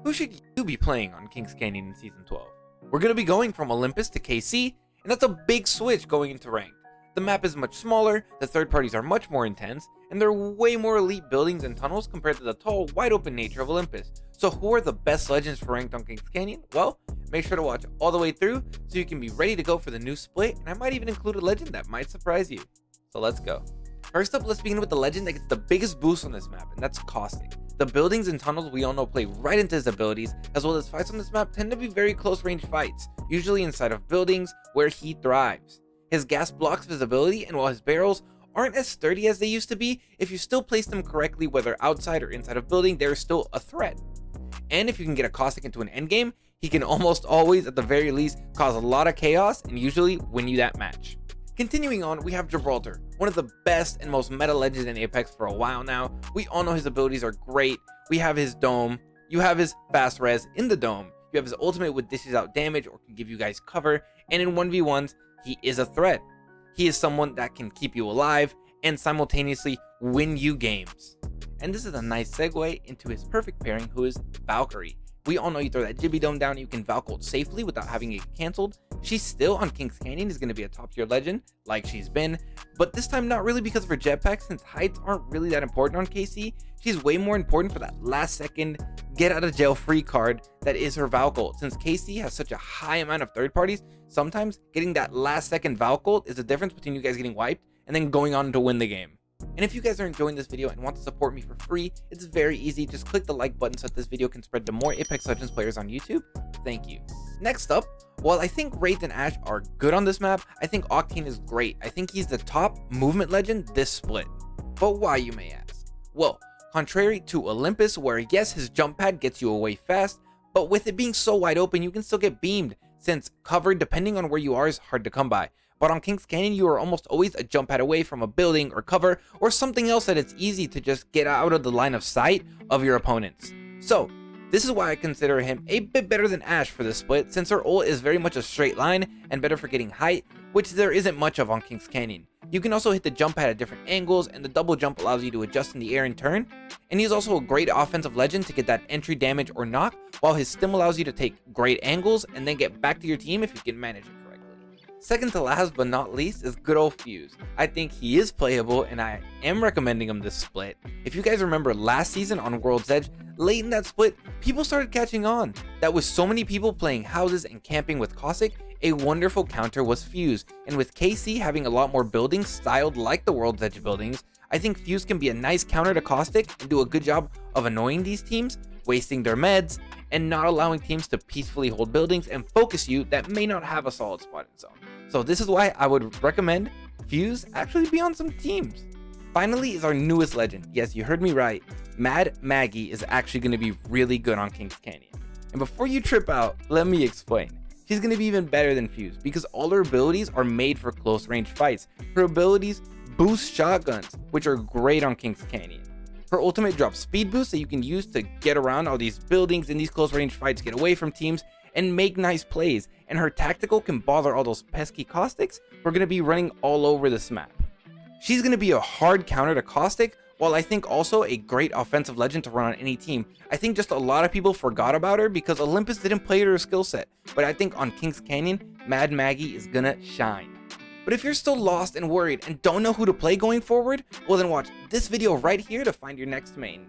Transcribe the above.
Who should you be playing on Kings Canyon in Season 12? We're going to be going from Olympus to KC, and that's a big switch going into Ranked. The map is much smaller, the third parties are much more intense, and there are way more elite buildings and tunnels compared to the tall, wide open nature of Olympus. So who are the best legends for Ranked on Kings Canyon? Well, make sure to watch all the way through so you can be ready to go for the new split, and I might even include a legend that might surprise you. So let's go. First up, let's begin with the legend that gets the biggest boost on this map, and that's Caustic. The buildings and tunnels we all know play right into his abilities, as well as fights on this map tend to be very close range fights, usually inside of buildings where he thrives. His gas blocks visibility, and while his barrels aren't as sturdy as they used to be, if you still place them correctly, whether outside or inside of building, they're still a threat. And if you can get a Caustic into an endgame, he can almost always, at the very least, cause a lot of chaos and usually win you that match. Continuing on, we have Gibraltar, one of the best and most meta legends in Apex for a while now. We all know his abilities are great. We have his dome, you have his fast res in the dome, you have his ultimate which dishes out damage or can give you guys cover, and in 1v1s, he is a threat. He is someone that can keep you alive and simultaneously win you games. And this is a nice segue into his perfect pairing, who is Valkyrie. We all know you throw that Jibby Dome down, you can Valk ult safely without having it cancelled. She's still on Kings Canyon, is going to be a top tier legend, like she's been, but this time not really because of her jetpack, since heights aren't really that important on KC. She's way more important for that last second get out of jail free card that is her Valk ult. Since KC has such a high amount of third parties, sometimes getting that last second Valk ult is the difference between you guys getting wiped and then going on to win the game. And if you guys are enjoying this video and want to support me for free, it's very easy. Just click the like button so that this video can spread to more Apex Legends players on YouTube. Thank you. Next up, while I think Wraith and Ashe are good on this map, I think Octane is great. I think he's the top movement legend this split. But why, you may ask? Well, contrary to Olympus, where yes, his jump pad gets you away fast, but with it being so wide open, you can still get beamed, since cover, depending on where you are, is hard to come by. But on Kings Canyon, you are almost always a jump pad away from a building or cover or something else that it's easy to just get out of the line of sight of your opponents. So this is why I consider him a bit better than Ashe for this split, since her ult is very much a straight line and better for getting height, which there isn't much of on Kings Canyon. You can also hit the jump pad at different angles, and the double jump allows you to adjust in the air and turn. And he's also a great offensive legend to get that entry damage or knock, while his stim allows you to take great angles and then get back to your team if you can manage it correctly. Second to last but not least is good old Fuse. I think he is playable and I am recommending him this split. If you guys remember last season on World's Edge, late in that split, people started catching on. That with so many people playing houses and camping with Caustic, a wonderful counter was Fuse. And with KC having a lot more buildings styled like the World's Edge buildings, I think Fuse can be a nice counter to Caustic and do a good job of annoying these teams, wasting their meds, and not allowing teams to peacefully hold buildings and focus you that may not have a solid spot in zone. So this is why I would recommend Fuse actually be on some teams. Finally is our newest legend. Yes, you heard me right. Maggie is actually going to be really good on Kings Canyon. And before you trip out, let me explain. She's going to be even better than Fuse because all her abilities are made for close range fights. Her abilities boost shotguns, which are great on Kings Canyon. Her ultimate drops speed boost that you can use to get around all these buildings in these close range fights, get away from teams, and make nice plays. And her tactical can bother all those pesky Caustics who are going to be running all over this map. She's going to be a hard counter to Caustic, while I think also a great offensive legend to run on any team. I think just a lot of people forgot about her because Olympus didn't play her skill set, but I think on Kings Canyon, Maggie is gonna shine. But if you're still lost and worried and don't know who to play going forward, well then watch this video right here to find your next main.